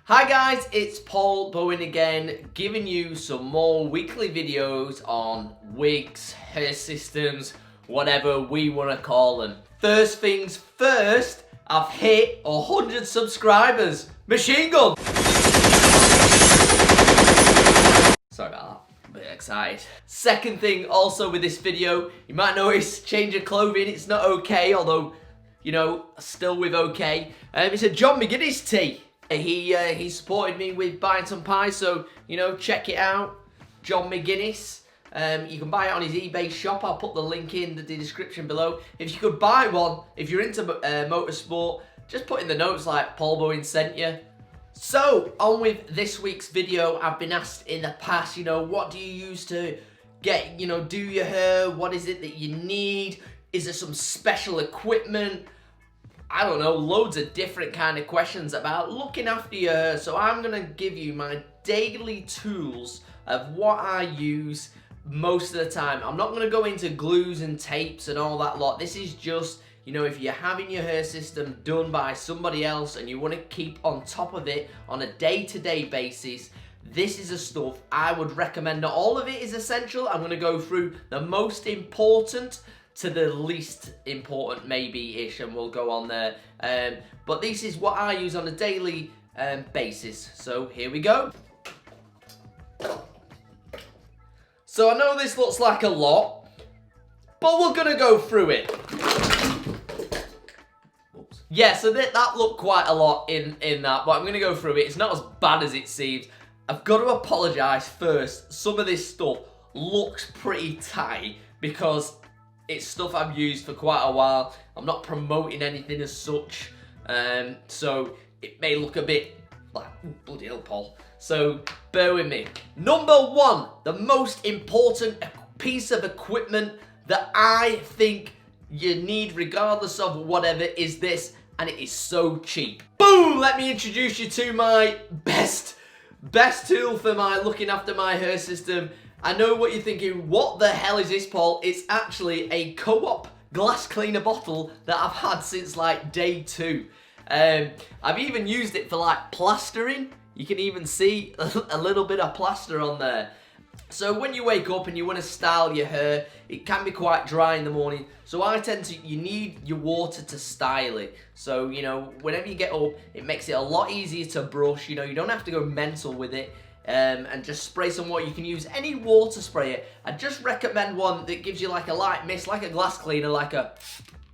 Hi guys, it's Paul Bowen again, giving you some more weekly videos on wigs, hair systems, whatever we want to call them. First things first, I've hit 100 subscribers. Machine gun! Sorry about that, a bit excited. Second thing also with this video, you might notice change of clothing, it's not okay, although, you know, still with okay. It's a John McGuinness tee. He supported me with buying some pies, so, you know, check it out. John McGuinness. You can buy it on his eBay shop. I'll put the link in the description below. If you could buy one, if you're into motorsport, just put in the notes like Paul Bowen sent you. So, on with this week's video. I've been asked in the past, you know, what do you use to get, you know, do your hair? What is it that you need? Is there some special equipment? I don't know, loads of different kind of questions about looking after your hair. So I'm going to give you my daily tools of what I use most of the time. I'm not going to go into glues and tapes and all that lot. This is just, you know, if you're having your hair system done by somebody else and you want to keep on top of it on a day-to-day basis, this is the stuff I would recommend. Not all of it is essential. I'm going to go through the most important to the least important maybe-ish, and we'll go on there. But this is what I use on a daily basis. So here we go. So I know this looks like a lot, but we're gonna go through it. Oops. Yeah, so that looked quite a lot in that, but I'm gonna go through it. It's not as bad as it seems. I've got to apologise first. Some of this stuff looks pretty tight because it's stuff I've used for quite a while. I'm not promoting anything as such, so it may look a bit like, ooh, bloody hell, Paul. So bear with me. Number one, the most important piece of equipment that I think you need regardless of whatever is this, and it is so cheap. Boom! Let me introduce you to my best tool for my looking after my hair system. I know what you're thinking, what the hell is this, Paul? It's actually a Co-op glass cleaner bottle that I've had since like day 2. I've even used it for like plastering. You can even see a little bit of plaster on there. So when you wake up and you want to style your hair, it can be quite dry in the morning. So you need your water to style it. So, you know, whenever you get up, it makes it a lot easier to brush. You know, you don't have to go mental with it. And just spray some water. You can use any water sprayer. I just recommend one that gives you like a light mist, like a glass cleaner, like a,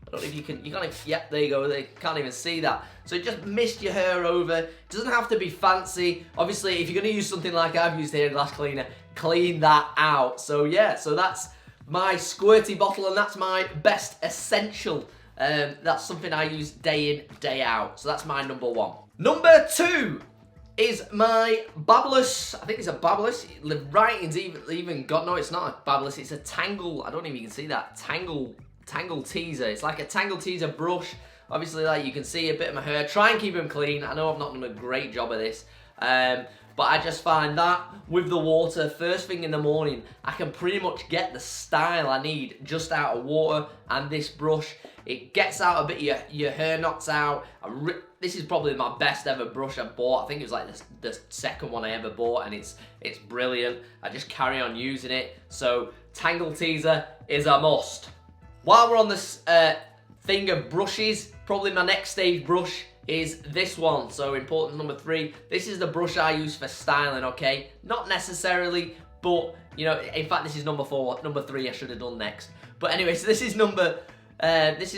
I don't know if you can't even, yep, there you go, they can't even see that. So just mist your hair over. It doesn't have to be fancy. Obviously, if you're going to use something like I've used here, a glass cleaner, clean that out. So yeah, so that's my squirty bottle, and that's my best essential. That's something I use day in, day out. So that's my number one. Number two is my Babyliss. I think it's a Babyliss. The writing's even got, no, it's not a Babyliss, it's a Tangle, I don't even can see that, Tangle Teezer. It's like a Tangle Teezer brush. Obviously, like, you can see a bit of my hair. Try and keep them clean. I know I've not done a great job of this, but I just find that with the water, first thing in the morning, I can pretty much get the style I need just out of water and this brush. It gets out a bit of your hair knots out. This is probably my best ever brush I bought. I think it was like the second one I ever bought, and it's brilliant. I just carry on using it. So Tangle Teezer is a must. While we're on this thing of brushes, probably my next stage brush is this one. So important number 3. This is the brush I use for styling, okay? Not necessarily, but, you know, in fact, this is number 4. Number 3 I should have done next. But anyway, so this is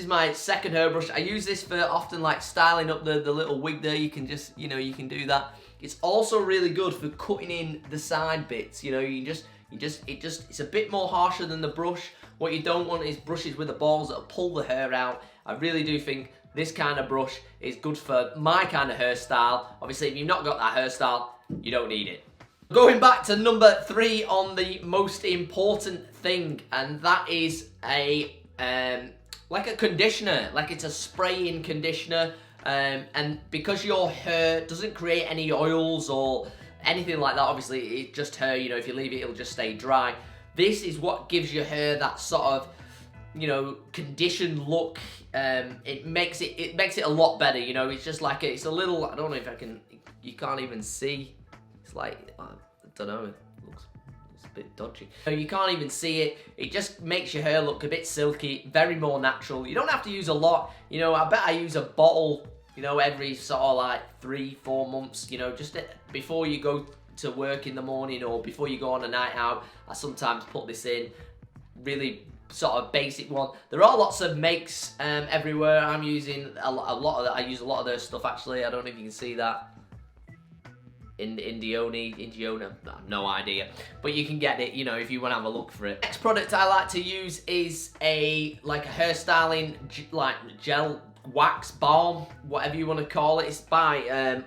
my second hair brush. I use this for often like styling up the little wig there. You can just, you know, you can do that. It's also really good for cutting in the side bits. You know, it's a bit more harsher than the brush. What you don't want is brushes with the balls that pull the hair out. I really do think this kind of brush is good for my kind of hairstyle. Obviously, if you've not got that hairstyle, you don't need it. Going back to number 3 on the most important thing, and that is like a conditioner, like it's a spray-in conditioner, and because your hair doesn't create any oils or anything like that, obviously it's just hair, you know, if you leave it, it'll just stay dry. This is what gives your hair that sort of you know, conditioned look. It makes it a lot better. You know, it's just like it's a little. I don't know if I can. You can't even see. It's like I don't know. It looks a bit dodgy. You can't even see it. It just makes your hair look a bit silky, very more natural. You don't have to use a lot. You know, I bet I use a bottle, you know, every sort of like 3-4 months. You know, just before you go to work in the morning or before you go on a night out. I sometimes put this in. Really sort of basic one. There are lots of makes everywhere. I'm using a lot of that. I use a lot of their stuff actually. I don't know if you can see that. Indiona, I have no idea, but you can get it, you know, if you want to have a look for it. Next product I like to use is a hairstyling like gel wax balm, whatever you want to call it. It's by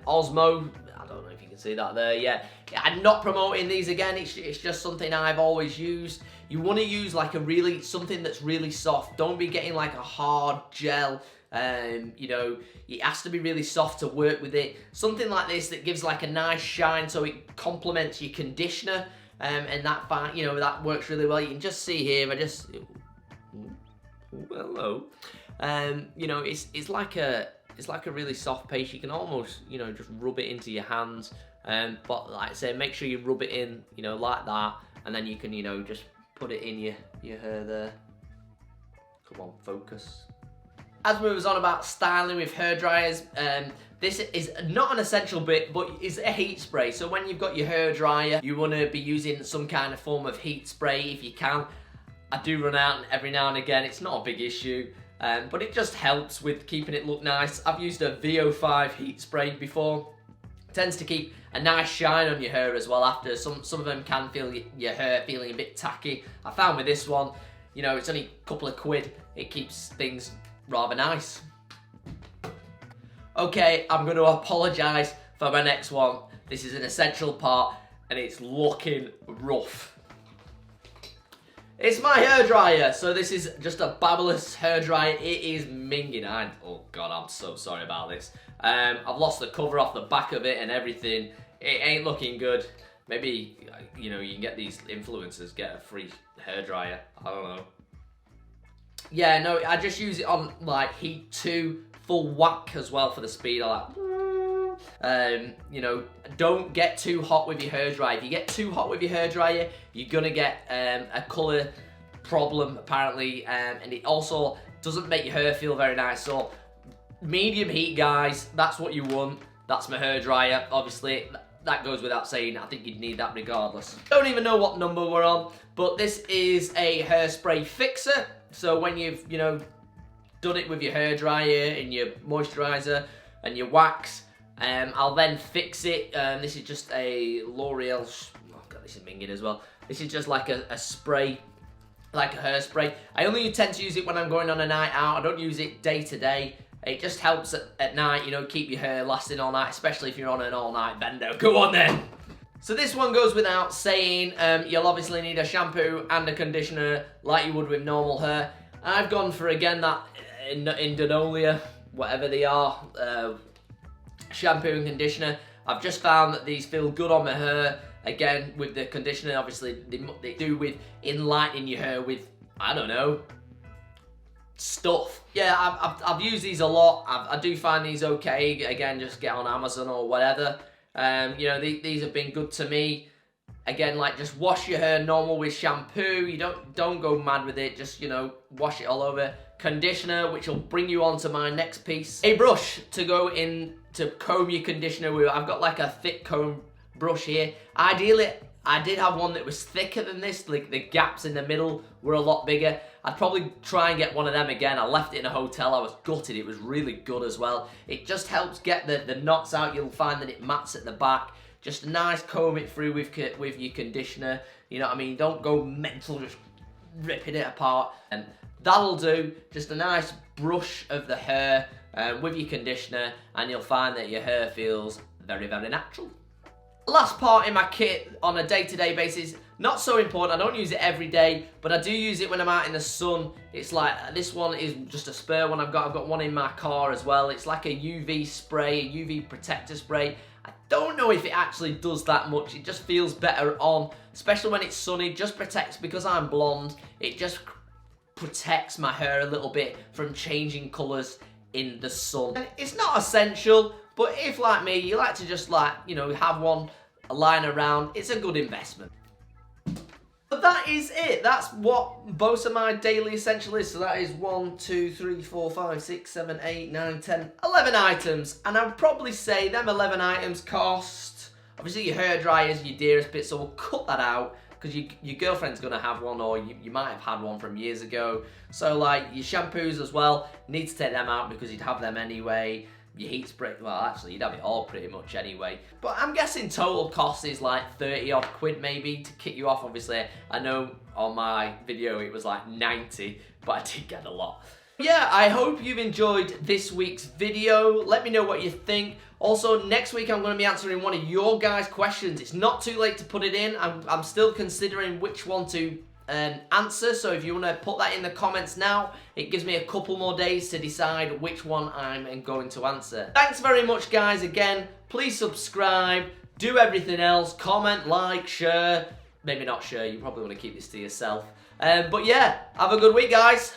Osmo. I don't know if you can see that there. Yeah, I'm not promoting these again. It's just something I've always used. You want to use like something that's really soft. Don't be getting like a hard gel. You know, it has to be really soft to work with it. Something like this that gives like a nice shine, so it complements your conditioner, and that, you know, that works really well. You can just see here. Hello. You know, it's like a really soft paste. You can almost, you know, just rub it into your hands. But like I say, make sure you rub it in, you know, like that, and then you can, you know, just put it in your hair there. Come on, focus. As we was on about styling with hair dryers, this is not an essential bit, but is a heat spray. So when you've got your hair dryer, you want to be using some kind of form of heat spray if you can. I do run out every now and again. It's not a big issue, but it just helps with keeping it look nice. I've used a VO5 heat spray before. It tends to keep a nice shine on your hair as well after. Some of them can feel your hair feeling a bit tacky. I found with this one, you know, it's only a couple of quid. It keeps things rather nice. Okay, I'm going to apologise for my next one. This is an essential part and it's looking rough. It's my hairdryer. So this is just a Babyliss hairdryer. It is minging. Oh god, I'm so sorry about this. I've lost the cover off the back of it and everything. It ain't looking good. Maybe, you know, you can get these influencers, get a free hairdryer. I don't know. Yeah, no, I just use it on like heat 2, full whack as well for the speed. I like, you know, don't get too hot with your hairdryer. If you get too hot with your hairdryer, you're gonna get a colour problem apparently, and it also doesn't make your hair feel very nice. So medium heat, guys, that's what you want. That's my hairdryer. Obviously, that goes without saying. I think you'd need that regardless. Don't even know what number we're on, but this is a hairspray fixer. So when you've, you know, done it with your hairdryer and your moisturiser and your wax, I'll then fix it. This is just a L'Oreal, oh god, this is minging as well. This is just like a spray, like a hairspray. I only tend to use it when I'm going on a night out. I don't use it day to day. It just helps at night, you know, keep your hair lasting all night, especially if you're on an all-night bender. Go on then! So this one goes without saying. You'll obviously need a shampoo and a conditioner like you would with normal hair. I've gone for, again, that Indonesia, whatever they are, shampoo and conditioner. I've just found that these feel good on my hair. Again, with the conditioner, obviously, they do with enlightening your hair with, I don't know, stuff. Yeah, I've used these a lot. I do find these okay. Again, just get on Amazon or whatever. You know, these have been good to me. Again, like, just wash your hair normal with shampoo. You don't go mad with it. Just, you know, wash it all over. Conditioner, which will bring you on to my next piece. A brush to go in to comb your conditioner with. I've got like a thick comb brush here. Ideally, I did have one that was thicker than this. Like, the gaps in the middle were a lot bigger. I'd probably try and get one of them again. I left it in a hotel. I was gutted. It was really good as well. It just helps get the knots out. You'll find that it mats at the back. Just a nice comb it through with your conditioner. You know what I mean? Don't go mental just ripping it apart. And that'll do. Just a nice brush of the hair with your conditioner, and you'll find that your hair feels very, very natural. Last part in my kit on a day-to-day basis, not so important. I don't use it every day, but I do use it when I'm out in the sun. It's like, this one is just a spare one I've got one in my car as well. It's like a UV spray, a UV protector spray. I don't know if it actually does that much. It just feels better on, especially when it's sunny. Just protects, because I'm blonde, it just protects my hair a little bit from changing colours in the sun. And it's not essential, but if like me, you like to just like, you know, have one lying around, it's a good investment. But that is it. That's what most of my daily essential is. So that is 1, 2, 3, 4, 5, 6, 7, 8, 9, 10, 11 items. And I would probably say them 11 items cost, obviously your hairdryer is your dearest bit, so we'll cut that out because your girlfriend's going to have one, or you might have had one from years ago. So like your shampoos as well, need to take them out because you'd have them anyway. Your heat spray, well actually you'd have it all pretty much anyway. But I'm guessing total cost is like 30 odd quid maybe to kick you off. Obviously I know on my video it was like 90, but I did get a lot. Yeah, I hope you've enjoyed this week's video. Let me know what you think. Also, next week I'm going to be answering one of your guys' questions. It's not too late to put it in. I'm still considering which one to answer, so if you want to put that in the comments now, it gives me a couple more days to decide which one I'm going to answer. Thanks very much guys again. Please subscribe, do everything else, comment, like, share. Maybe not share, you probably want to keep this to yourself. But yeah, have a good week guys.